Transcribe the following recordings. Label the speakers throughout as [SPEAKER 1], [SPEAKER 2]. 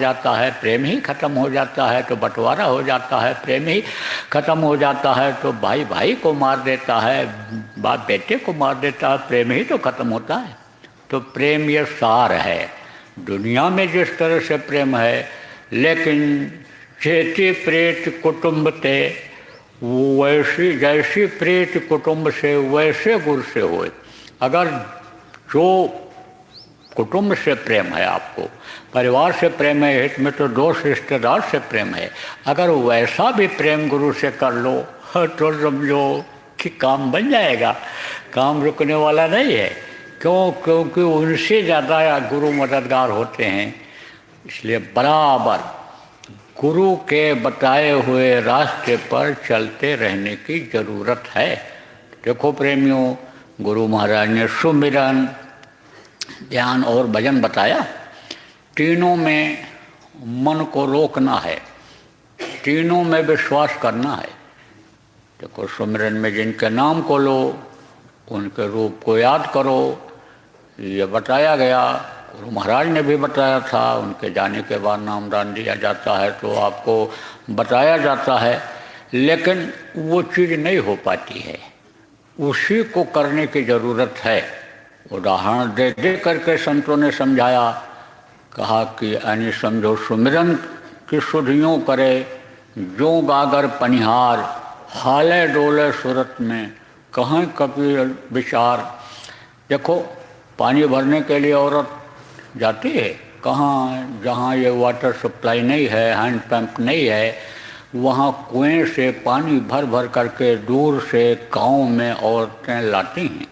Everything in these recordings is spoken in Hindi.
[SPEAKER 1] जाता है, प्रेम ही खत्म हो जाता है तो बंटवारा हो जाता है, प्रेम ही खत्म हो जाता है तो भाई भाई को मार देता है, बाप बेटे को मार देता है, प्रेम ही तो खत्म होता है। तो प्रेम ये सार है। दुनिया में जिस तरह से प्रेम है, लेकिन जेती प्रेत कुटुंब ते वैसी जैसी प्रीति कुटुंब से वैसे गुरु से होए। अगर जो कुटुंब से प्रेम है, आपको परिवार से प्रेम है, हित में तो दोस्त रिश्तेदार से प्रेम है, अगर वैसा भी प्रेम गुरु से कर लो तो समझो कि काम बन जाएगा, काम रुकने वाला नहीं है। क्यों? क्योंकि उनसे ज़्यादा गुरु मददगार होते हैं। इसलिए बराबर गुरु के बताए हुए रास्ते पर चलते रहने की ज़रूरत है। देखो प्रेमियों, गुरु महाराज ने सुमिरन, ध्यान और भजन बताया। तीनों में मन को रोकना है, तीनों में विश्वास करना है। देखो सुमिरन में जिनके नाम को लो, उनके रूप को याद करो, ये बताया गया। गुरु महाराज ने भी बताया था, उनके जाने के बाद नामदान दिया जाता है तो आपको बताया जाता है, लेकिन वो चीज़ नहीं हो पाती है, उसी को करने की ज़रूरत है। उदाहरण दे दे करके संतों ने समझाया, कहा कि यानी समझो सुमिरन की सुधियों करे, जो गागर पनिहार, हाले डोले सूरत में कहाँ कभी विचार। देखो पानी भरने के लिए औरत जाती है कहाँ? जहाँ ये वाटर सप्लाई नहीं है, हैंड पंप नहीं है, वहाँ कुएं से पानी भर भर करके दूर से गांव में औरतें लाती हैं।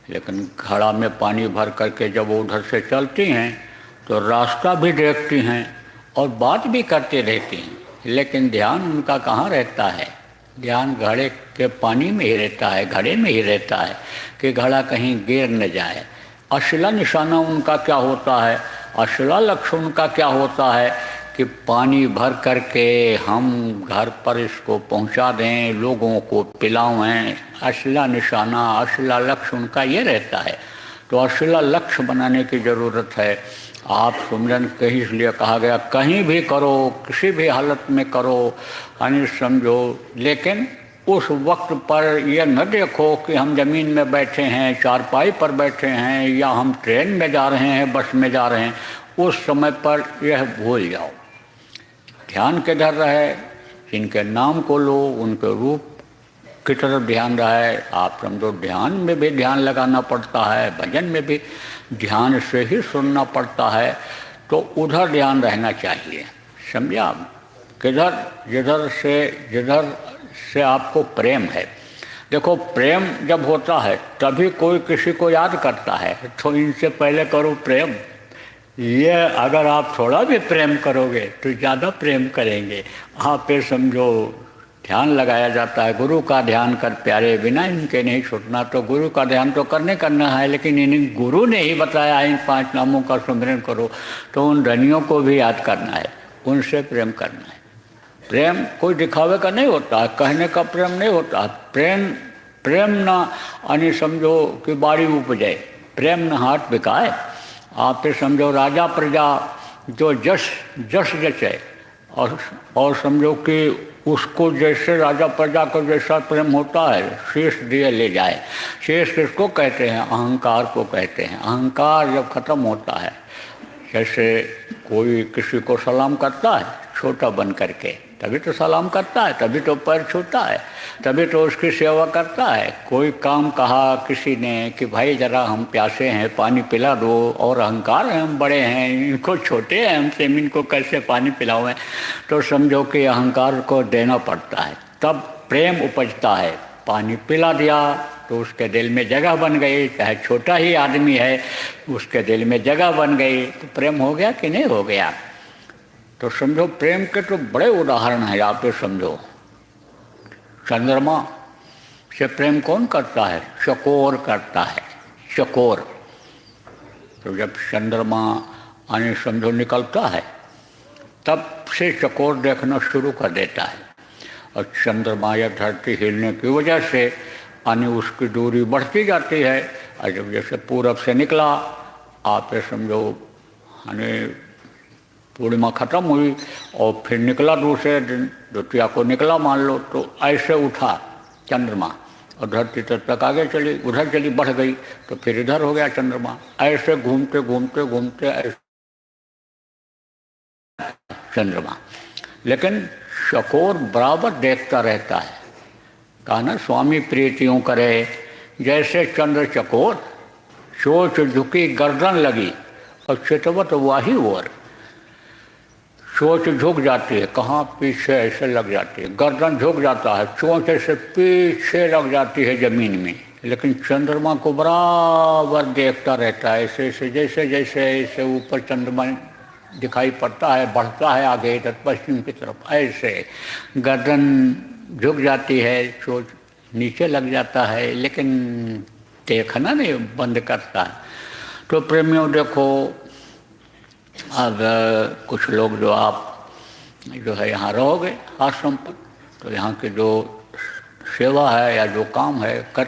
[SPEAKER 1] लेकिन घड़ा में पानी भर करके जब वो उधर से चलती हैं तो रास्ता भी देखती हैं और बात भी करती रहती हैं, लेकिन ध्यान उनका कहाँ रहता है? ध्यान घड़े के पानी में ही रहता है, घड़े में ही रहता है कि घड़ा कहीं गिर न जाए। असला निशाना उनका क्या होता है, असला लक्ष्य उनका क्या होता है कि पानी भर करके हम घर पर इसको पहुंचा दें, लोगों को पिलाएं। असला निशाना, असला लक्ष्य उनका ये रहता है। तो असला लक्ष्य बनाने की ज़रूरत है। आप सुमिरन कहीं इसलिए कहा गया, कहीं भी करो, किसी भी हालत में करो, यानी समझो। लेकिन उस वक्त पर यह न देखो कि हम ज़मीन में बैठे हैं, चारपाई पर बैठे हैं, या हम ट्रेन में जा रहे हैं, बस में जा रहे हैं, उस समय पर यह भूल जाओ। ध्यान किधर रहे? जिनके नाम को लो, उनके रूप की तरफ ध्यान रहे। आप समझो ध्यान में भी ध्यान लगाना पड़ता है, भजन में भी ध्यान से ही सुनना पड़ता है, तो उधर ध्यान रहना चाहिए। समझे आप? किधर? जिधर से आपको प्रेम है। देखो प्रेम जब होता है तभी कोई किसी को याद करता है, तो इनसे पहले करो प्रेम। ये अगर आप थोड़ा भी प्रेम करोगे तो ज़्यादा प्रेम करेंगे। आप पे समझो ध्यान लगाया जाता है, गुरु का ध्यान कर प्यारे, बिना इनके नहीं छूटना। तो गुरु का ध्यान तो करना है, लेकिन इन गुरु ने ही बताया इन 5 नामों का सुमिरन करो, तो उन धनियों को भी याद करना है, उनसे प्रेम करना है। प्रेम कोई दिखावे का नहीं होता, कहने का प्रेम नहीं होता। प्रेम ना यानी समझो कि बाड़ी उपजे, प्रेम न हाथ बिकाए। आप समझो राजा प्रजा जो जस जचे, और समझो कि उसको जैसे राजा प्रजा को जैसा प्रेम होता है, शेष दिए ले जाए। शेष किसको कहते हैं? अहंकार को कहते हैं। अहंकार जब खत्म होता है, जैसे कोई किसी को सलाम करता है छोटा बन करके, तभी तो सलाम करता है, तभी तो पैर छूता है, तभी तो उसकी सेवा करता है। कोई काम कहा किसी ने कि भाई ज़रा हम प्यासे हैं, पानी पिला दो, और अहंकार है हम बड़े हैं, इनको छोटे हैं हमसे, इनको कैसे पानी पिलाओ, तो समझो कि अहंकार को देना पड़ता है, तब प्रेम उपजता है। पानी पिला दिया तो उसके दिल में जगह बन गई, चाहे छोटा ही आदमी है, उसके दिल में जगह बन गई, तो प्रेम हो गया कि नहीं हो गया? तो समझो प्रेम के तो बड़े उदाहरण हैं। आप समझो चंद्रमा से प्रेम कौन करता है? चकोर करता है, चकोर। तो जब चंद्रमा यानी समझो निकलता है, तब से चकोर देखना शुरू कर देता है, और चंद्रमा या धरती हिलने की वजह से यानी उसकी दूरी बढ़ती जाती है। और जब जैसे पूरब से निकला, आप समझो यानी पूर्णिमा खत्म हुई और फिर निकला दूसरे दिन, द्वितीया को निकला मान लो, तो ऐसे उठा चंद्रमा और धरती तक आगे चली, उधर चली बढ़ गई तो फिर इधर हो गया चंद्रमा। ऐसे घूमते घूमते घूमते ऐसे चंद्रमा। लेकिन चकोर बराबर देखता रहता है। कहा ना स्वामी प्रीतियों करे जैसे चंद्र चकोर, चोंच झुकी गर्दन लगी और चितवत वाही ओर। चोंच झुक जाती है, कहाँ पीछे ऐसे लग जाती है, गर्दन झुक जाता है, चोंच ऐसे पीछे लग जाती है जमीन में, लेकिन चंद्रमा को बराबर देखता रहता है। ऐसे ऐसे जैसे जैसे ऐसे ऊपर चंद्रमा दिखाई पड़ता है, बढ़ता है आगे इधर पश्चिम की तरफ, ऐसे गर्दन झुक जाती है, चोंच नीचे लग जाता है, लेकिन देखना नहीं बंद करता है। तो प्रेमियों देखो, अब कुछ लोग जो आप जो है यहाँ रहोगे आश्रम पर, तो यहाँ की जो सेवा है या जो काम है कर